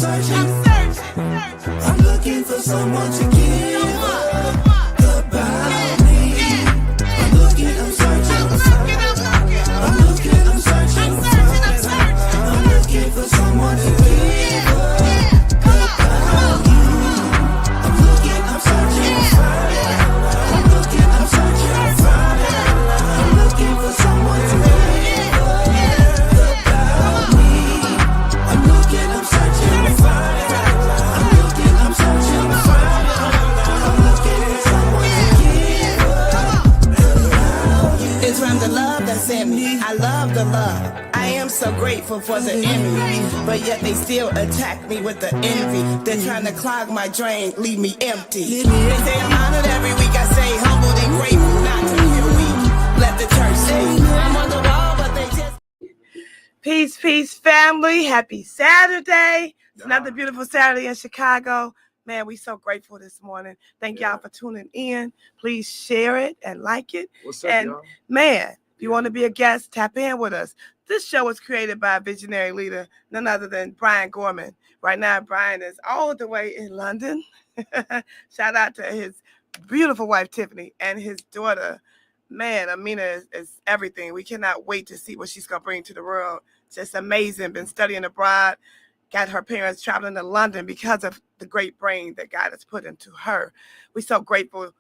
searching. I'm looking for someone to give about me. I'm looking, I'm searching. I'm looking, I'm searching. I'm looking for someone to give about you. I'm looking, I'm searching. I'm looking, I'm searching. I'm looking for someone to give about me. I'm looking, I'm searching. I'm looking, I'm searching. I'm looking for someone to give about you. It's from the love that's in me. I love the love. I am so grateful for the enemy, but yet they still attack me with the envy. They're trying to clog my drain, leave me empty. They say I'm honored every week. I say humbled and grateful, not to feel weak. Let the church speak. I'm on the wall, but they just... Peace, family. Happy Saturday. It's another beautiful Saturday in Chicago. Man, we so grateful this morning. Thank y'all for tuning in. Please share it and like it. What's up, and y'all? Man, if you want to be a guest, tap in with us. This show was created by a visionary leader, none other than Brian Gorman. Right now, Brian is all the way in London. Shout out to his beautiful wife, Tiffany, and his daughter. Man, Amina is everything. We cannot wait to see what she's going to bring to the world. Just amazing. Been studying abroad. Got her parents traveling to London because of the great brain that God has put into her. We're so grateful.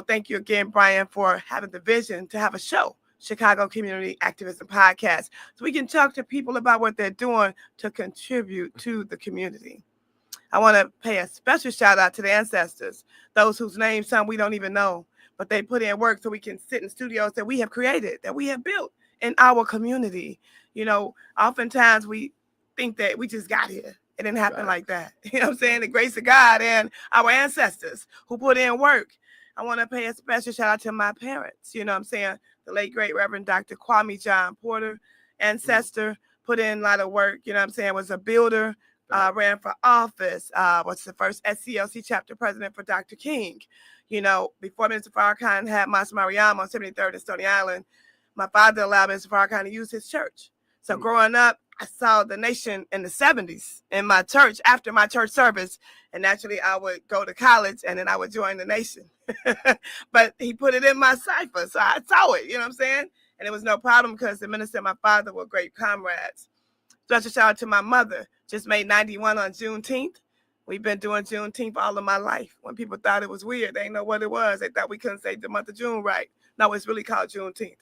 Thank you again, Brian, for having the vision to have a show, Chicago Community Activism Podcast, so we can talk to people about what they're doing to contribute to the community. I want to pay a special shout out to the ancestors, those whose names some we don't even know, but they put in work so we can sit in studios that we have created, that we have built in our community. Oftentimes we think that we just got here. It didn't happen like that. You know what I'm saying? The grace of God and our ancestors who put in work. I want to pay a special shout out to my parents. You know what I'm saying? The late, great Reverend Dr. Kwame John Porter, ancestor, put in a lot of work. You know what I'm saying? Was a builder, ran for office, was the first SCLC chapter president for Dr. King. Before Minister Farrakhan had Mas Mariam on 73rd and Stony Island, my father allowed Mr. Farrakhan to use his church. So growing up, I saw the nation in the 70s in my church, after my church service. And naturally, I would go to college and then I would join the nation. But he put it in my cipher. So I saw it, you know what I'm saying? And it was no problem because the minister and my father were great comrades. Special shout out to my mother. Just made 91 on Juneteenth. We've been doing Juneteenth all of my life. When people thought it was weird, they didn't know what it was. They thought we couldn't say the month of June right. No, it's really called Juneteenth.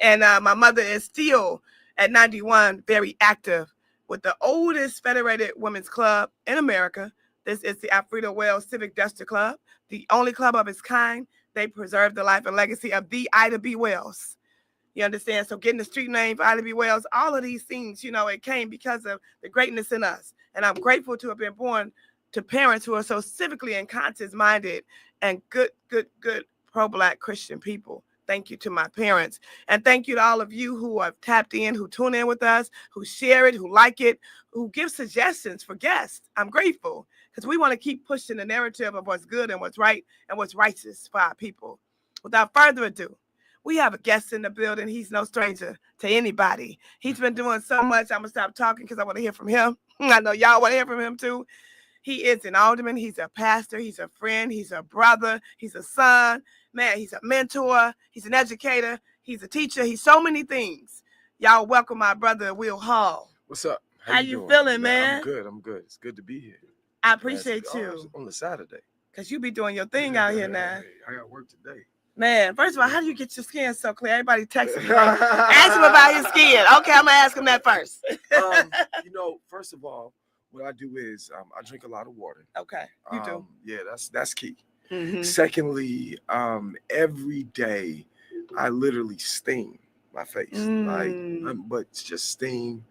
And my mother is still at 91 very active with the oldest federated women's club in America. This is the Alfreda Wells Civic Duster Club, the only club of its kind. They preserve the life and legacy of the Ida B. Wells. You understand? So getting the street name for Ida B. Wells, all of these things, it came because of the greatness in us. And I'm grateful to have been born to parents who are so civically and conscience-minded and good pro-Black Christian people. Thank you to my parents. And thank you to all of you who have tapped in, who tune in with us, who share it, who like it, who give suggestions for guests. I'm grateful because we want to keep pushing the narrative of what's good and what's right and what's righteous for our people. Without further ado, we have a guest in the building. He's no stranger to anybody. He's been doing so much. I'm going to stop talking because I want to hear from him. I know y'all want to hear from him too. He is an alderman. He's a pastor. He's a friend. He's a brother. He's a son. Man, he's a mentor. He's an educator. He's a teacher. He's so many things. Y'all welcome my brother, Will Hall. What's up? How you feeling, man? I'm good. It's good to be here. I appreciate you. On the Saturday. Because you be doing your thing out here now. I got work today. Man, first of all, how do you get your skin so clear? Everybody texting me. Ask him about his skin. Okay, I'm going to ask him that first. First of all, what I do is I drink a lot of water. Okay, you do. Yeah, that's key. Mm-hmm. Secondly, every day I literally steam my face, but it's just steam,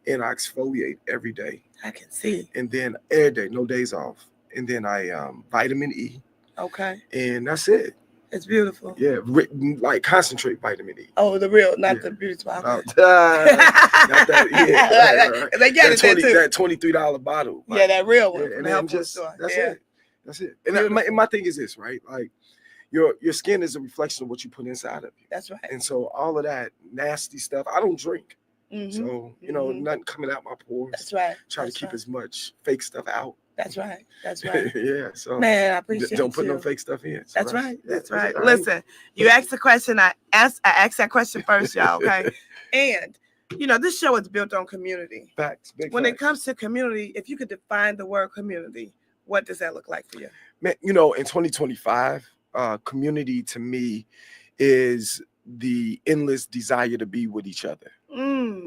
and I exfoliate every day. I can see. And then every day, no days off. And then I vitamin E. Okay. And that's it. It's beautiful. Yeah, like concentrate vitamin E. Oh, the real, not the beauty spot. Not that. Yeah, right. They get it too. That $23 bottle. Yeah, that real one. Yeah, and then just that's it. That's it. And my thing is this, right? Like your skin is a reflection of what you put inside of you. That's right. And so all of that nasty stuff, I don't drink. So, you know, nothing coming out my pores. That's right. Try to keep as much fake stuff out. That's right. That's right. Yeah. So, man, I appreciate don't put you. no fake stuff in. So That's right. That's right. right. Listen, you asked the question. I asked that question first, y'all. Okay. And, you know, this show is built on community. Facts. When it comes to community, if you could define the word community, what does that look like for you? Man, you know, in 2025, community to me is the endless desire to be with each other.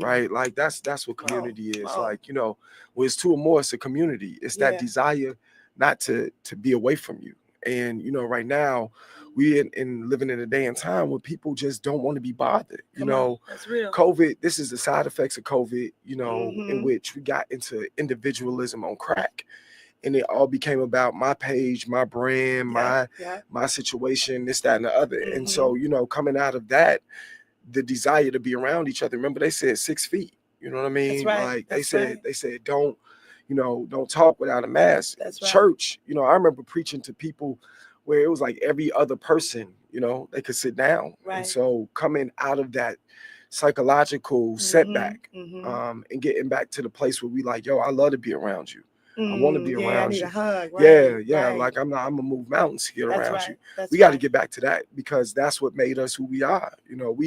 Right? Like that's what community is. Like, you know, when it's two or more, it's a community. It's that desire not to be away from you. And, you know, right now we in living in a day and time where people just don't want to be bothered. You know, that's real. COVID, this is the side effects of COVID, you know, in which we got into individualism on crack. And it all became about my page, my brand, my situation, this, that, and the other. And so, you know, coming out of that, the desire to be around each other. Remember, they said 6 feet. You know what I mean? That's right. Like they said, don't talk without a mask. That's right. Church, you know, I remember preaching to people where it was like every other person, you know, they could sit down. Right. And so coming out of that psychological setback, and getting back to the place where we like, yo, I love to be around you. I want to be around I need you. a hug. Right. Yeah. Like I'm gonna move mountains to get around you. That's we got to get back to that because that's what made us who we are. You know,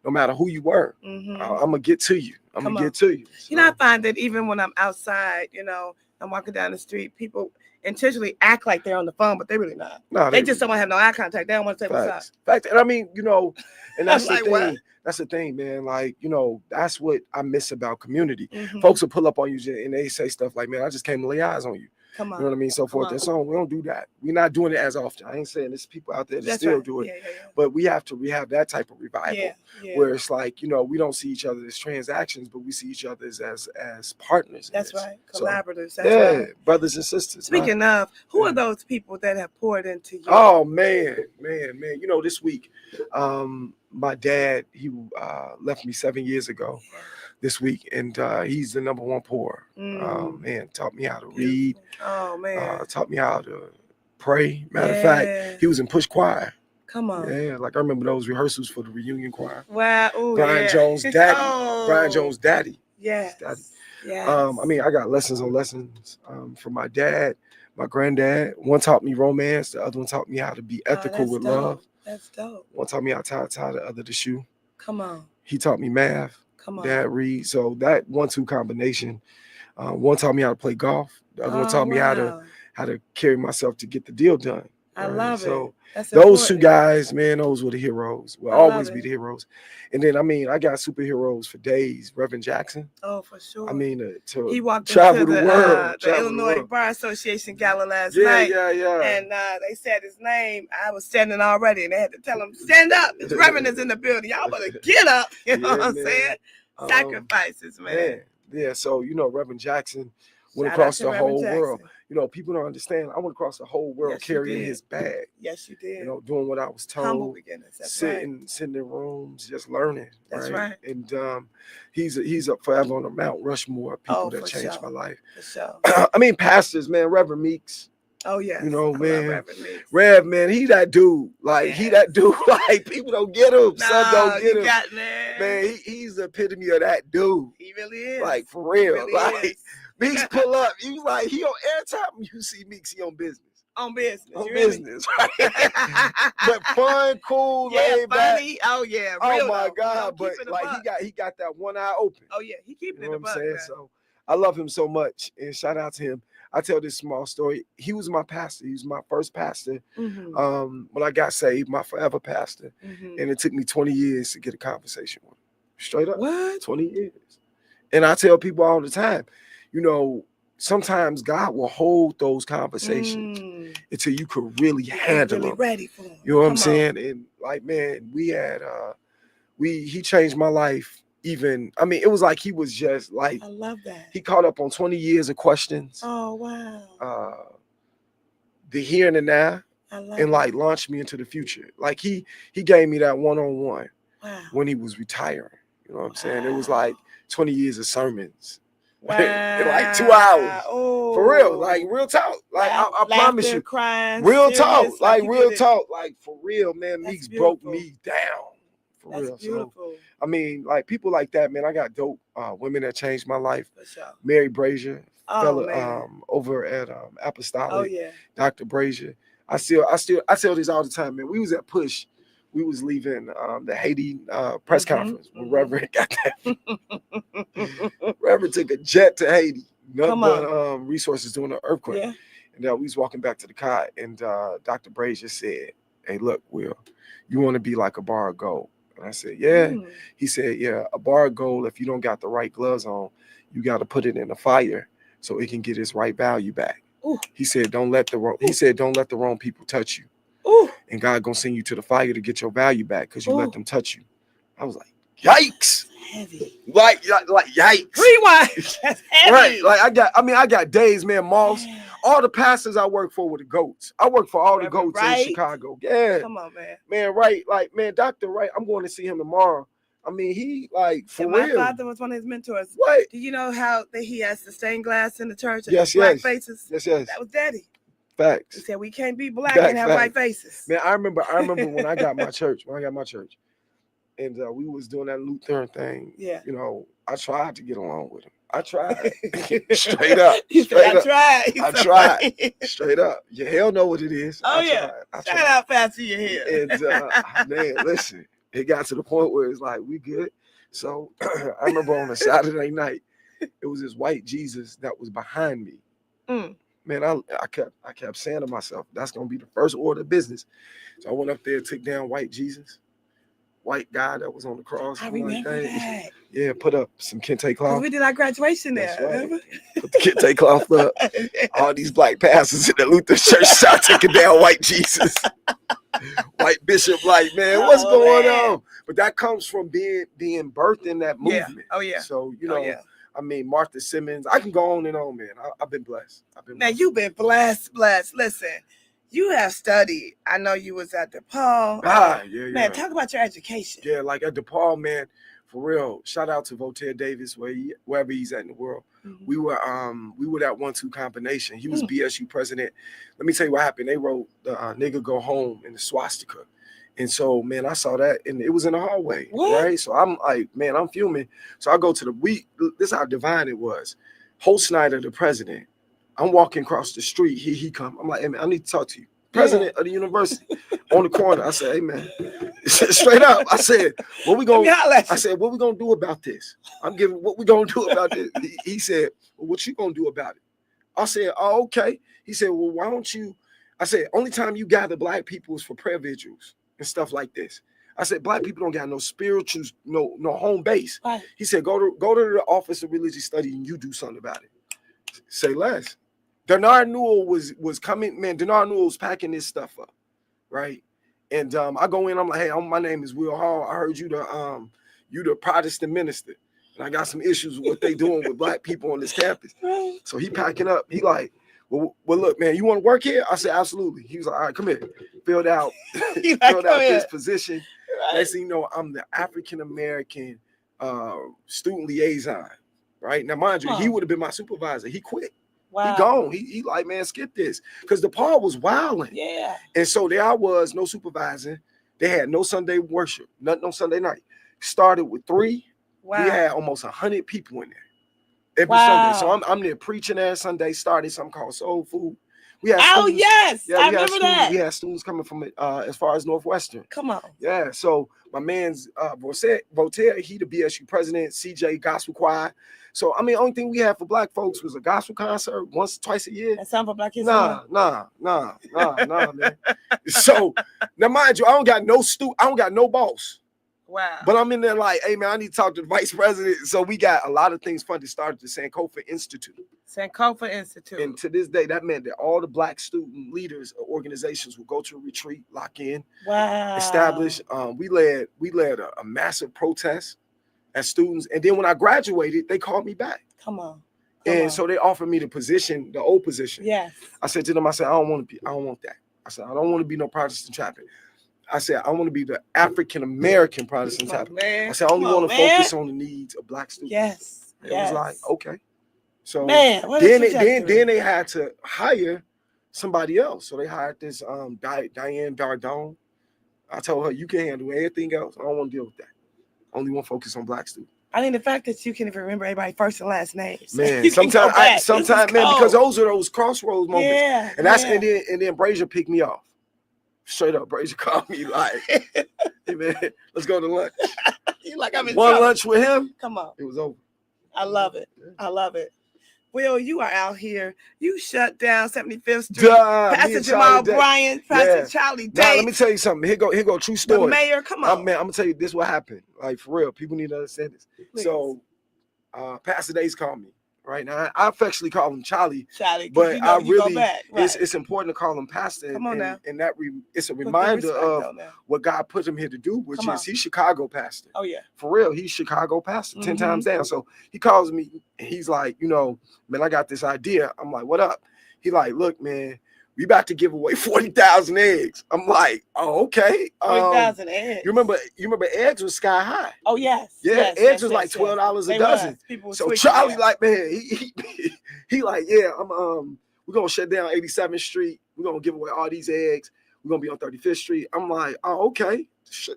no matter who you were, I'm gonna get to you. I'm gonna get to you. So, you know, I find that even when I'm outside, you know, I'm walking down the street, people intentionally act like they're on the phone, but they're really not. No, they just don't want to have no eye contact. They don't want to say what's up. Fact. And I mean, you know, and that's like, the thing. what? That's the thing, man. Like, you know, that's what I miss about community. Folks will pull up on you and they say stuff like, man, I just came to lay eyes on you. Come on. You know what I mean? So forth and so on. We don't do that. We're not doing it as often. I ain't saying there's people out there that still do it. But we have that type of revival where it's like, you know, we don't see each other as transactions, but we see each other as partners. That's right. Collaborators. So, that's right. Brothers and sisters. Speaking of, who are those people that have poured into you? Oh, man. You know, this week, my dad, he left me 7 years ago. This week, and he's the number one pourer. Man, taught me how to read. Oh man, taught me how to pray. Matter of fact, he was in push choir. Come on. Yeah, like I remember those rehearsals for the reunion choir. Wow. Ooh, Brian Jones' daddy. Brian Jones' daddy. Yes. Daddy. Yes. I mean, I got lessons on lessons from my dad, my granddad. One taught me romance. The other one taught me how to be ethical with love. That's dope. One taught me how to tie the other the shoe. Come on. He taught me math. Come on. Dad read. So that 1-2 combination. One taught me how to play golf. The other one taught me how to carry myself to get the deal done. I love so it. That's those important. two guys, man, those were the heroes. Will always be the heroes. And then I mean, I got superheroes for days. Reverend Jackson. Oh, for sure. I mean, he walked travel into the world. The Illinois Bar Association gala last night. Yeah. And they said his name. I was standing already, and they had to tell him, stand up. His Reverend is in the building. Y'all better get up. You know what I'm saying? Sacrifices, man. Yeah. So, you know, Reverend Jackson went across the whole world. You know, people don't understand. I went across the whole world carrying his bag. Yes, you did. You know, doing what I was told. Humble beginnings. That's sitting in rooms, just learning. That's right. And he's up forever on the Mount Rushmore of people that changed my life. For sure. I mean, pastors, man, Reverend Meeks. Oh yeah. You know, man. Rev, man, he that dude. Like he that dude. Like people don't get him. Some don't get him. Man, he's the epitome of that dude. He really is. Like for real. Really like is. Meeks pull up. You like he on every time you see Meeks, he on business. On business. On business, right? But fun, cool, laid funny. back. Oh yeah. Oh my God. But like he got that one eye open. Oh yeah, he keeping you know it what I'm saying? So I love him so much. And shout out to him. I tell this small story. He was my pastor. He was my first pastor. When I got saved, my forever pastor. And it took me 20 years to get a conversation with him. Straight up. What? 20 years. And I tell people all the time, you know, sometimes God will hold those conversations until you could really handle them. Ready for them. You know what I'm saying? And like, man, we had he changed my life. Even I mean, it was like he was just like I love that. He caught up on 20 years of questions. Oh wow. The here and the now, and like launched me into the future. Like he gave me that one-on-one when he was retiring. You know what I'm saying? It was like 20 years of sermons. Wow. In like 2 hours. Oh. For real. Like real talk. Like I promise you. Crying, real serious, talk. Like real it. talk. Like for real, man. Meeks broke me down. for That's real. beautiful. So, I mean, like people like that, man. I got dope women that changed my life. For sure. Mary Brazier, Oh, fella, man. over at Apostolic. Oh, yeah. Dr. Brazier. I tell this all the time, man. We was at Push. We was leaving the Haiti press conference when Reverend got that. Reverend took a jet to Haiti. Nothing but resources during the earthquake. Yeah. And we was walking back to the car, and Dr. Brazier said, "Hey, look, Will, you want to be like a bar of gold?" And I said, "Yeah." He said, "Yeah, a bar of gold, if you don't got the right gloves on, you got to put it in the fire so it can get its right value back." Ooh. He said, don't let the wrong people touch you. Ooh. And God gonna send you to the fire to get your value back because you let them touch you. I was like, yikes. Heavy. Like yikes. Rewind. That's heavy. Right. Like I got days, man, Moss. All the pastors I work for were the goats. I work for all the goats in Chicago. Yeah. Come on, man. Man, right. Like, man, Dr. Wright, I'm going to see him tomorrow. I mean, he like for my real. My father was one of his mentors. What? Do you know how he has the stained glass in the church? Yes, black faces. Yes. That was Daddy. Facts. He said we can't be black and have white faces. Man, I remember when I got my church. And we was doing that Lutheran thing. Yeah. You know, I tried to get along with him. I tried. Straight up. I tried. Straight up. Your hell know what it is. Oh, yeah. Shout out Pastor your head. And man, listen, it got to the point where it's like, we good. So I remember on a Saturday night, it was this white Jesus that was behind me. Man, I kept saying to myself, that's gonna be the first order of business. So I went up there, took down white Jesus, white guy that was on the cross. I remember that. Yeah, put up some kente cloth. We did our graduation there. That's right. Put the kente cloth up. All these black pastors in the Lutheran church start taking down white Jesus. White bishop, like, man, what's going on? But that comes from being birthed in that movement. Yeah. Oh yeah. So you know. I mean, Martha Simmons. I can go on and on, man. I've been blessed. Now, you've been blessed. Listen, you have studied. I know you was at DePaul. Yeah. Man, talk about your education. Yeah, like at DePaul, man, for real. Shout out to Voltaire Davis, wherever he's at in the world. We were that 1-2 combination. He was BSU president. Let me tell you what happened. They wrote the "nigga go home" in the swastika. And so, man, I saw that, and it was in the hallway, right? So I'm like, man, I'm fuming. So I go to this is how divine it was. Holt Snyder, the president, I'm walking across the street. He come. I'm like, hey, man, I need to talk to you. President of the university on the corner. I said, hey, man, straight up. I said, what we gonna do about this? What we gonna do about this? He said, well, what you gonna do about it? I said, oh, okay. He said, well, why don't you? I said, only time you gather black people is for prayer vigils and stuff like this. I said, black people don't got no spirituals, no home base. Right. He said, go to the Office of Religious Study and you do something about it. Say less. Denard Newell was coming, man. Denard Newell was packing this stuff up, right? And I go in, I'm like, hey, my name is Will Hall. I heard you the Protestant minister, and I got some issues with what they doing with black people on this campus. So he packing up. He like, well, look, man, you want to work here? I said, absolutely. He was like, all right, come here. Filled out this position. Right. Next thing you know, I'm the African-American student liaison, right? Now, mind you, he would have been my supervisor. He quit. Wow. He gone. He like, man, skip this. Because DePaul was wilding. Yeah. And so there I was, no supervising. They had no Sunday worship, nothing on Sunday night. Started with 3. Wow. We had almost 100 people in there. Every Sunday. So I'm there preaching every Sunday, started something called Soul Food. We had I remember that. We had students coming from as far as Northwestern. Come on. Yeah. So my man's Voltaire, he the BSU president, CJ Gospel Choir. So I mean, only thing we had for black folks was a gospel concert twice a year. That sound for Black History? Nah, man. So now mind you, I don't got no boss. Wow. But I'm in there like, hey, man, I need to talk to the vice president. So we got a lot of things funded. Started the Sankofa Institute. And to this day, that meant that all the black student leaders or organizations would go to a retreat, lock in, establish. We led a massive protest as students. And then when I graduated, they called me back. Come on. So they offered me the old position. Yes. I said to them, I don't want that. I said, I don't want to be no Protestant chaplain. I said, I want to be the African-American Protestant chaplain. I said, I only want to focus on the needs of black students. Yes. It was like, okay. So then they had to hire somebody else. So they hired this Diane Dardone. I told her, you can handle everything else. I don't want to deal with that. Only want to focus on black students. I mean, the fact that you can even remember everybody's first and last names. Man, sometimes, man, because those are those crossroads moments. Yeah, and that's and then Brazier picked me off. Straight up, Brazier called me like, "Hey man, let's go to lunch." You like I'm in one trouble. lunch with him. Come on, it was over. I love it. I love it. Will, you are out here. You shut down 75th Street. Pastor Jamal Bryant, Pastor Charlie Day. Now, let me tell you something. Here go true story. The mayor, come on. Man, I'm gonna tell you this what happened. Like for real, people need to understand this. Please. So Pastor Days called me right now. I affectionately call him Charlie, but you know, I really it's important to call him Pastor. Come on now. And that it's a reminder of what God put him here to do, which is he's Chicago pastor. Oh yeah, for real, he's Chicago pastor 10 times down. So he calls me and he's like, you know, man, I got this idea. I'm like, what up? He like, look, man, we about to give away 40,000 eggs. I'm like, oh, okay. 40,000 eggs. You remember eggs was sky high. Oh yes. Yeah, eggs was like $12 a dozen. So Charlie like, man, he like, yeah, we're gonna shut down 87th Street. We're gonna give away all these eggs. We're gonna be on 35th Street. I'm like, oh, okay.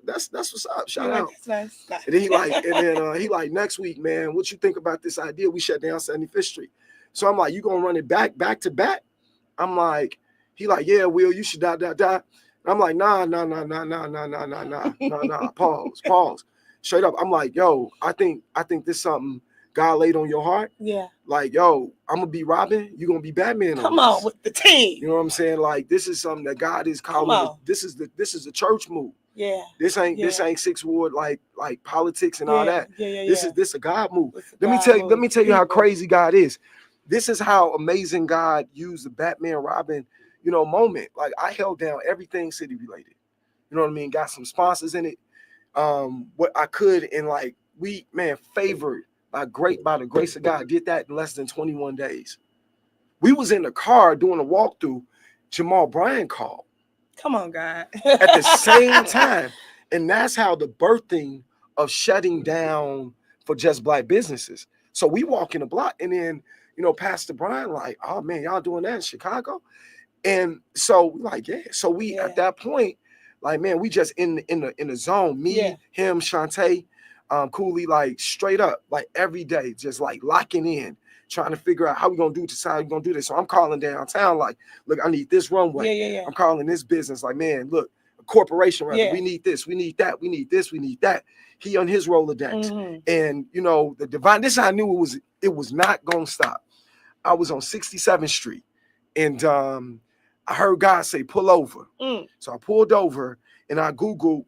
That's what's up. Shout out. Nice. And then he like, next week, man, what you think about this idea? We shut down 75th Street. So I'm like, you gonna run it back to back? I'm like, he like, yeah, Will, you should die. I'm like, nah. Pause. Straight up. I'm like, yo, I think this something God laid on your heart. Yeah. Like, yo, I'm gonna be Robin. You gonna be Batman. Come on with the team. You know what I'm saying? Like, this is something that God is calling. This is a church move. Yeah. This ain't Sixth Ward like politics and all that. Yeah. This a God move. Let me tell you how crazy God is. This is how amazing God used the Batman Robin, you know, moment. Like I held down everything city related. You know what I mean? Got some sponsors in it. What I could, and like we, man, favored by the grace of God, did that in less than 21 days. We was in the car doing a walkthrough. Jamal Bryant called. Come on, God. At the same time. And that's how the birthing of shutting down for just black businesses. So we walk in the block, and then, you know, Pastor Brian like, oh man, y'all doing that in Chicago? And so we like, yeah. So we at that point, like, man, we just in the zone. Me, him, Shantae, Cooley, like straight up, like every day, just like locking in, trying to figure out how we gonna do this, how we gonna do this. So I'm calling downtown, like, look, I need this runway. Yeah. I'm calling this business, like, man, look, a corporation, right? We need this, we need that, we need this, we need that. He on his Rolodex. And you know, the divine, this I knew it was not gonna stop. I was on 67th Street, and I heard God say, pull over. So I pulled over, and I Googled,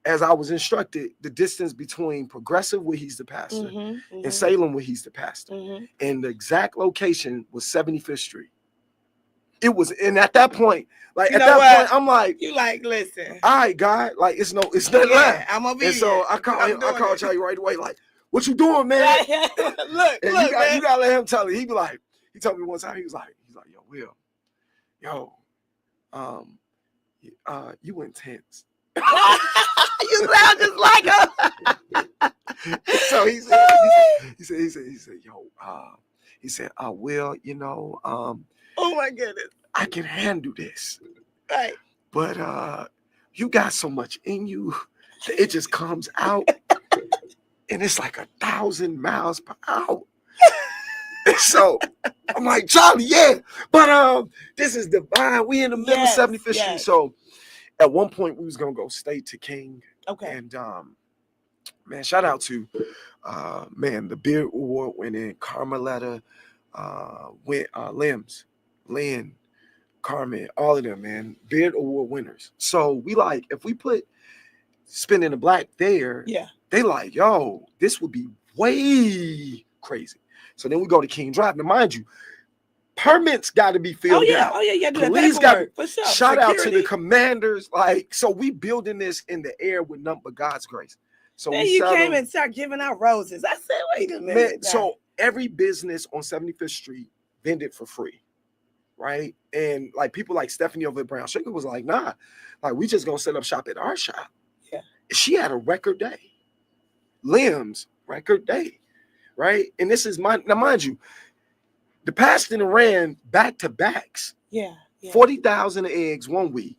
as I was instructed, the distance between Progressive, where he's the pastor, and Salem, where he's the pastor. And the exact location was 75th Street. It was, and at that point, like, point, I'm like, you like, listen, all right, God, like, it's nothing left. I'm obedient. And so I called Charlie right away, like, what you doing, man? look, man. You gotta let him tell you. He be like, he told me one time, he was like, yo, Will, you intense. You sound just like him. So he said, yo, Will, you know, oh my goodness, I can handle this. Right. But you got so much in you that it just comes out and it's like 1,000 miles per hour. So I'm like, Charlie, yeah. But this is divine. We in the middle of 75th Street. So at one point we was gonna go State to King. Okay. And man, shout out to man, the Beard Award winning Carmeletta, Limbs, Lynn, Carmen, all of them, man, Beard Award winners. So we like, if we put Spinning the Black there, they like, yo, this would be way crazy. So then we go to King Drive. Now, mind you, permits got to be filled out. Oh yeah. Police got for sure. Shout out to the commanders. Like, so we building this in the air with nothing but God's grace. So then you came and started giving out roses. I said, wait a minute. Man, so every business on 75th Street vended for free, right? And like people like Stephanie over at Brown Sugar was like, nah, like we just gonna set up shop at our shop. Yeah. She had a record day. Limbs, record day. Right. And this is now mind you, the pastor ran back to backs. 40,000 eggs one week.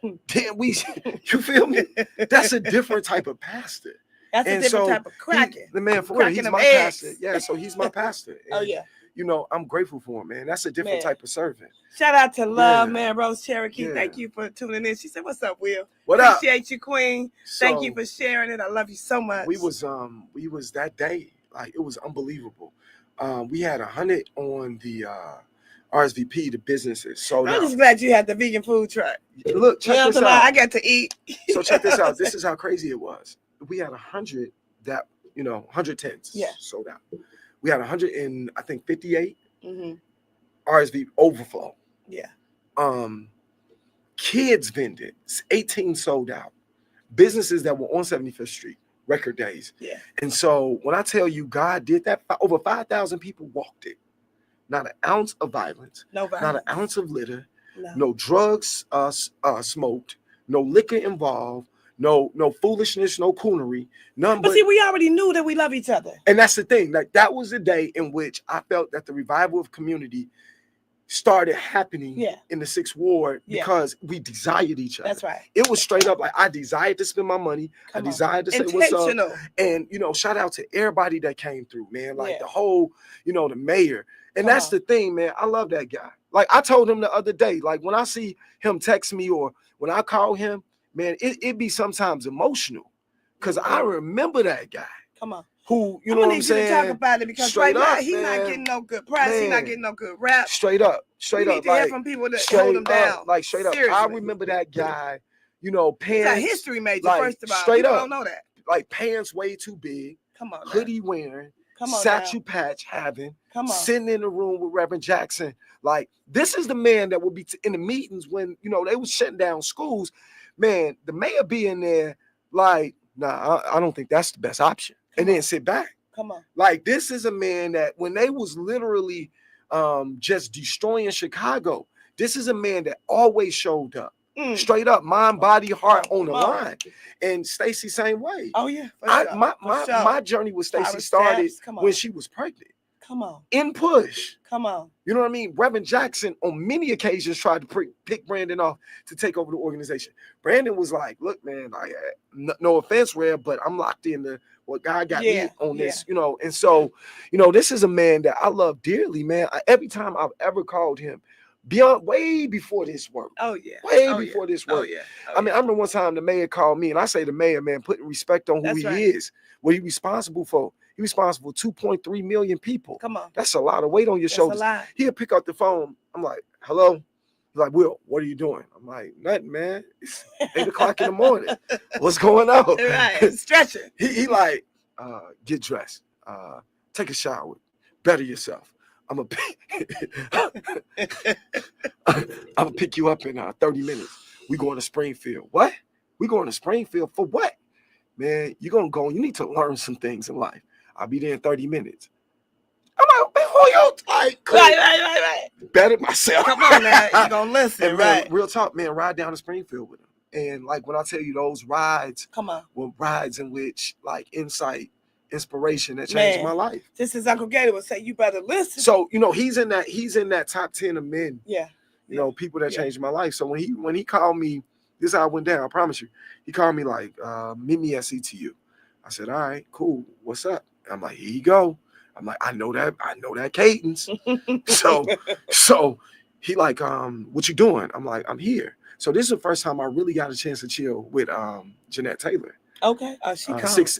then we, you feel me? That's a different type of pastor. That's a different type of cracking. The man, for real, he's my pastor. Yeah, so he's my pastor. Oh, yeah. You know, I'm grateful for him, man. That's a different type of servant. Shout out to Love, man. Rose Cherokee. Yeah. Thank you for tuning in. She said, "What's up, Will? What up? Appreciate you, Queen. Thank you for sharing it. I love you so much." We was that day, like it was unbelievable. We had 100 on the RSVP, the businesses. So I'm just glad you had the vegan food truck. Look, check this out. I got to eat. So check this out. This is how crazy it was. We had 100 that, 100 tents sold out. We had 100 and I think 58 RSV overflow. Yeah. Kids vended, 18 sold out. Businesses that were on 75th Street, record days. Yeah. And so when I tell you God did that, over 5,000 people walked it. Not an ounce of violence. No violence. Not an ounce of litter. No drugs smoked. No liquor involved. No foolishness, no coonery, none. But see, we already knew that we love each other. And that's the thing. Like that was the day in which I felt that the revival of community started happening in the 6th Ward because we desired each other. That's right. It was straight up like I desired to spend my money. I desired to say what's up. And shout out to everybody that came through, man. Like the whole, the mayor. And that's the thing, man. I love that guy. Like I told him the other day, like when I see him text me or when I call him, man, it be sometimes emotional because I remember that guy. Come on. Who, you know what I'm saying? To talk about it because straight right up, now he's not getting no good press. He's not getting no good rap. Straight up. We need to hear from people that hold him down. Like straight up. I remember that guy, pants. He's a history major, like, first of all. Straight People up. don't know that. Like pants way too big. Come on. Hoodie wearing. Come on. Satchel patch having. Come on. Sitting in the room with Reverend Jackson. Like this is the man that would be in the meetings when, they was shutting down schools. Man, the mayor being there, like, nah, I don't think that's the best option. And then sit back. Come on. Like, this is a man that when they was literally just destroying Chicago, this is a man that always showed up. Straight up, mind, body, heart on the line. And Stacey, same way. Oh, yeah. My journey with Stacey started when she was pregnant. Come on. In push. Come on. You know what I mean? Reverend Jackson on many occasions tried to pick Brandon off to take over the organization. Brandon was like, look, man, no offense, Rev, but I'm locked into what God got me on this, And so, this is a man that I love dearly, man. Every time I've ever called him, way before this work. Oh, yeah. Way before this work. Oh, yeah. I mean, I remember one time the mayor called me, and I say the mayor, man, putting respect on who he is, what he's responsible for. He's responsible for 2.3 million people. Come on. That's a lot of weight on your shoulders. He'll pick up the phone. I'm like, hello? He's like, Will, what are you doing? I'm like, nothing, man. It's 8 o'clock in the morning. What's going on? Right. Stretching. He like, get dressed. Take a shower. Better yourself. I'm gonna pick you up in 30 minutes. We going to Springfield. What? We going to Springfield for what? Man, you're gonna go. You need to learn some things in life. I'll be there in 30 minutes. I'm like, man, who you like? Right. Bet it myself. Come on now, you gonna listen, and man, real talk, man. Ride down to Springfield with him, and like when I tell you those rides, were rides in which like insight, inspiration that changed my life. Just as Uncle Gator would say, you better listen. So he's in that top 10 of men. Yeah. People that changed my life. So when he called me, this is how it went down. I promise you. He called me like, meet me at CTU. I said, all right, cool. What's up? I'm like, here you go. I'm like, I know that cadence. so he like, what you doing? I'm like, I'm here. So this is the first time I really got a chance to chill with Jeanette Taylor. Okay. She called. 24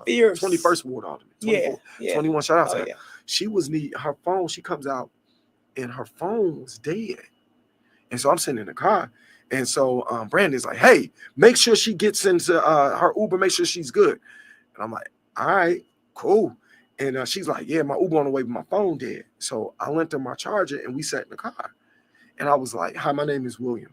fierce. 21st Ward Alderman. 21. Shout out to her. Yeah. She was her phone. She comes out and her phone was dead. And so I'm sitting in the car. And so Brandon's like, hey, make sure she gets into her Uber, make sure she's good. And I'm like, all right, cool. And she's like, yeah, my Uber on the way, but my phone dead. So I lent her my charger and we sat in the car. And I was like, hi, my name is William.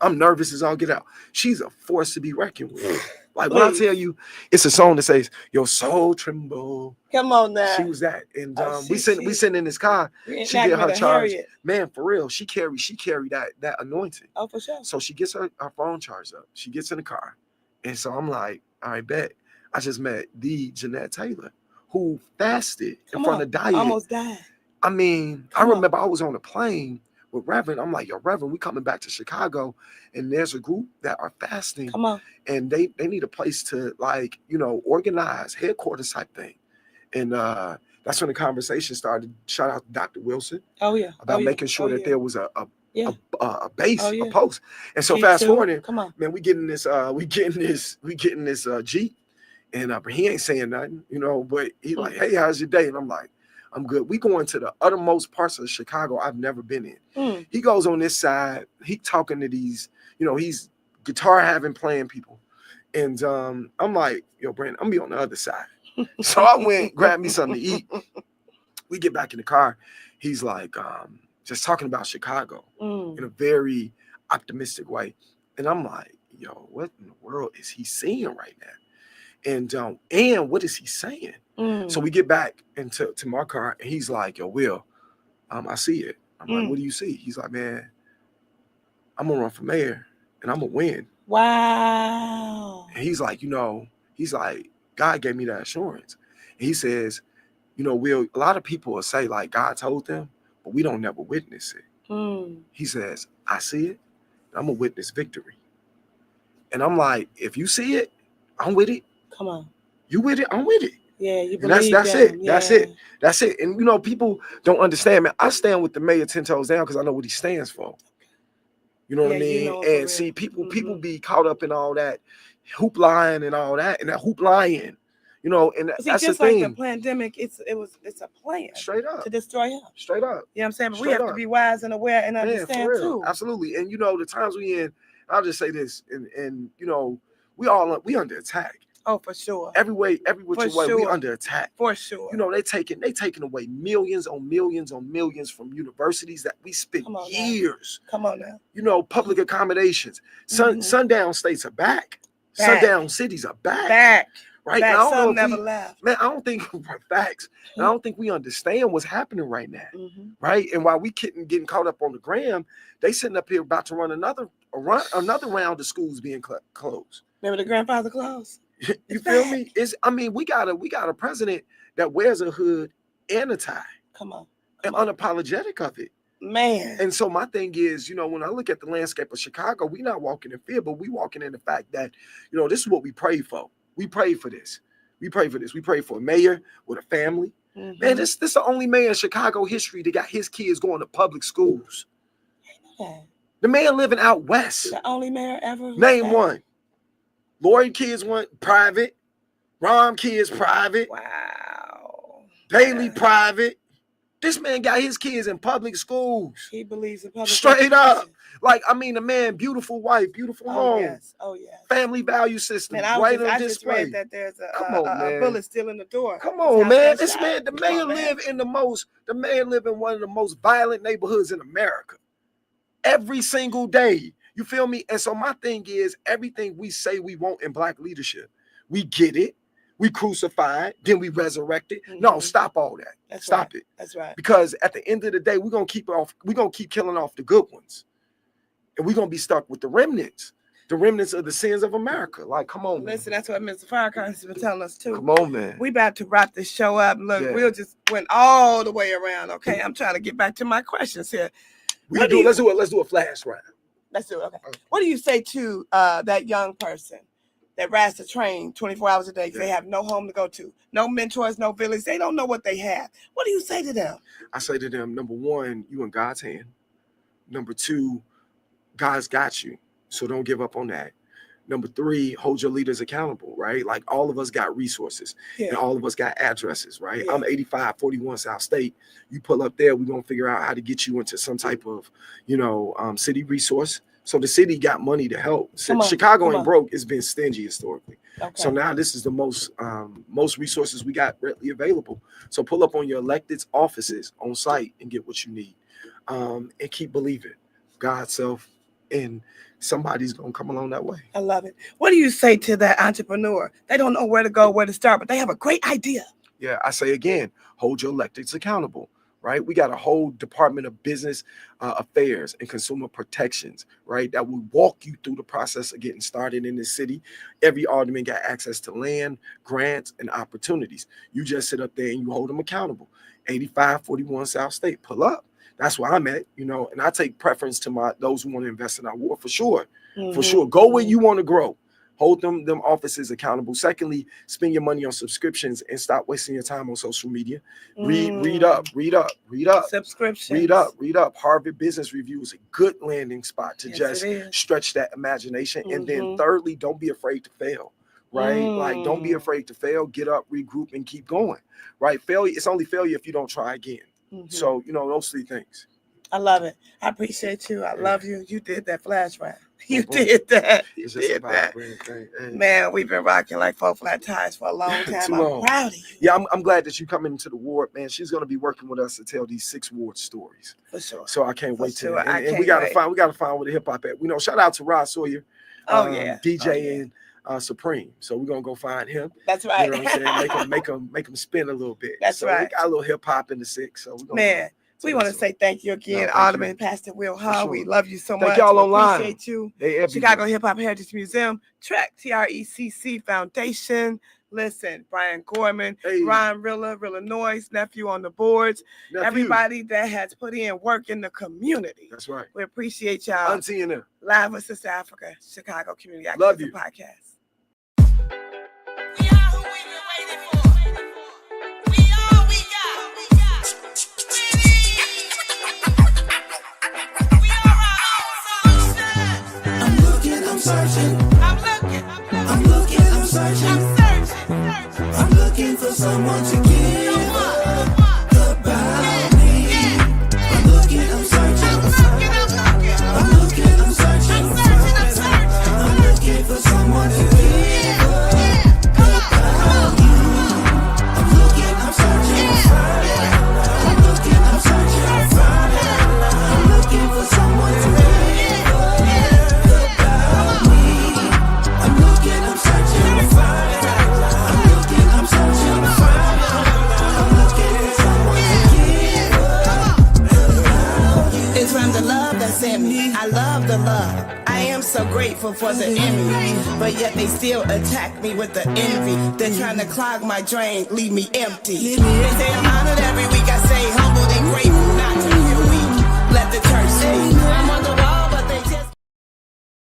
I'm nervous as all get out. She's a force to be reckoned with. Like when I tell you, it's a song that says, your soul tremble. Come on now. She was that. And we sitting in this car. She get her charge. Man, for real, she carried that anointing. Oh, for sure. So she gets her phone charged up. She gets in the car. And so I'm like, all right, bet. I just met the Jeanette Taylor, who fasted in front of diet. Almost died. I mean, I remember I was on a plane with Reverend. I'm like, yo, Reverend, we coming back to Chicago, and there's a group that are fasting. Come on. And they need a place to, like, you know, organize, headquarters type thing. And that's when the conversation started. Shout out to Dr. Wilson. Oh yeah. About making sure that there was a base, a post. And so fast forwarding, come on, man, we getting this Jeep, and he ain't saying nothing, you know, but he like, hey, how's your day? And I'm like, I'm good. We going to the uttermost parts of Chicago I've never been in. He goes on this side, he talking to these, you know, he's guitar having playing people. And I'm like, yo, Brandon, I'm gonna be on the other side. So I went, grabbed me something to eat. We get back in the car. He's like, just talking about Chicago in a very optimistic way. And I'm like, yo, what in the world is he seeing right now? And what is he saying? So we get back into my car, and he's like, yo, Will, I see it. I'm like, what do you see? He's like, man, I'm gonna run for mayor and I'm gonna win. Wow. And he's like, you know, he's like, God gave me that assurance. And he says, you know, Will, a lot of people will say like God told them, but we don't never witness it. He says, I see it. I'm gonna witness victory. And I'm like, if you see it, I'm with it. Come on. You with it? I'm with it. Yeah, you and believe that's them. it. Yeah. That's it. That's it. And you know, people don't understand, man. I stand with the mayor 10 toes down because I know what he stands for. You know what I mean? You know, and see, people be caught up in all that hoop lying and all that, and that hoop lying. You know, and see, that's just the thing. like the pandemic, it's a plan. Straight up. To destroy him. Straight up. You know what I'm saying? But Straight we have up. to be wise and aware and understand too. Absolutely. And you know, the times we in, I'll just say this, and you know, we under attack. Oh, for sure. Every which way, we under attack. For sure. You know, they taking away millions on millions on millions from universities that we spent years. Come on now. You know, public accommodations. Sundown states are back. Sundown cities are back. Right back. now, Some never left. Man, I don't think facts. I don't think we understand what's happening right now. Right. And while we getting caught up on the gram, they sitting up here about to run another round of schools being closed. Remember the grandfather clause? You feel me? We got a president that wears a hood and a tie. Come on. And unapologetic of it. Man. And so my thing is, you know, when I look at the landscape of Chicago, we're not walking in fear, but we walking in the fact that, you know, this is what we pray for. We pray for this. We pray for this. We pray for a mayor with a family. Man, this is the only mayor in Chicago history that got his kids going to public schools. The mayor living out west. The only mayor ever. Name one. Lloyd kids went private. Rom kids private. Wow. Bailey private. This man got his kids in public schools. He believes in public straight up. Like, I mean, a man, beautiful wife, beautiful home. Yes. Oh, yes. Family value system. And I just read that there's a bullet still in the door. Come on, man. This man, the mayor live in one of the most violent neighborhoods in America. Every single day. You feel me? And so my thing is, everything we say we want in Black leadership, we get it, we crucify it, then we resurrect it. No, stop all that. Stop it. That's right. Because at the end of the day, we're gonna keep killing off the good ones. And we're gonna be stuck with the remnants of the sins of America. Like, come on. Listen, that's what Mr. Farrakhan has been telling us too. Come on, man. We about to wrap this show up. Look, We'll just went all the way around. Okay, I'm trying to get back to my questions here. Let's do a flash round. Let's do it. Okay. What do you say to that young person that rides the train 24 hours a day? They have no home to go to, no mentors, no village. They don't know what they have. What do you say to them? I say to them, number one, you in God's hand. Number two, God's got you. So don't give up on that. Number three, hold your leaders accountable, right? Like, all of us got resources and all of us got addresses, right? I'm 8541 South State. You pull up there, we're going to figure out how to get you into some type of, you know, city resource. So the city got money to help. Chicago ain't broke. It's been stingy historically. Okay. So now this is the most resources we got readily available. So pull up on your elected offices on site and get what you need. And keep believing. God, self, and somebody's going to come along that way. I love it. What do you say to that entrepreneur? They don't know where to go, where to start, but they have a great idea. Yeah, I say again, hold your electeds accountable, right? We got a whole Department of Business Affairs and Consumer Protections, right? That will walk you through the process of getting started in this city. Every alderman got access to land, grants, and opportunities. You just sit up there and you hold them accountable. 8541 South State, pull up. that's where I'm at, you know, and I take preference to those who want to invest in our war for sure. For sure. Go where you want to grow. Hold them offices accountable. Secondly, spend your money on subscriptions and stop wasting your time on social media. Read up. Subscriptions. Read up. Harvard Business Review is a good landing spot to just stretch that imagination. And then thirdly, don't be afraid to fail. Right? Like, don't be afraid to fail. Get up, regroup, and keep going. Right? Failure, it's only failure if you don't try again. So, you know, those 3 things. I love it. I appreciate you. I love you. You did that flash round. You did that. You did that. Man, we've been rocking like 4 flat tires for a long time. I'm proud of you. Yeah, I'm glad that you come into the ward, man. She's gonna be working with us to tell these 6 ward stories. For sure. So I can't wait to. And we gotta find where the hip hop at. You know, shout out to Rod Sawyer. DJ and Supreme. So we're gonna go find him. That's right. You know what I'm saying? Make him spin a little bit. That's right. We got a little hip hop in the 6. So we're gonna we want to say thank you again, Alderman Pastor Will Hall. We love you so much. Thank y'all online. Appreciate you. Chicago Hip Hop Heritage Museum, TRECC Foundation. Listen, Brian Gorman, Ron Rilla Noyes, nephew on the boards. Everybody that has put in work in the community. That's right. We appreciate y'all. Auntie and them. Live with Sista Afrika, Chicago Community Activism Podcast. We are who we've been waiting for. We are we got. We are our own solution. I'm looking, I'm searching. I'm looking, I'm searching. I'm looking for someone to give about me. I'm looking, I'm searching. I'm looking, I'm searching. I'm looking for someone to give about you. I'm looking, I'm searching. I'm looking, I'm searching. I'm looking for someone to give about me. I'm looking, I'm searching. It's from the love that's in me. I love the love. I am so grateful for the enemy, but yet they still attack me with the envy. They're trying to clog my drain, leave me empty. They say I'm honored every week. I say humbled and grateful, not to feel weak. Let the church speak. I'm on the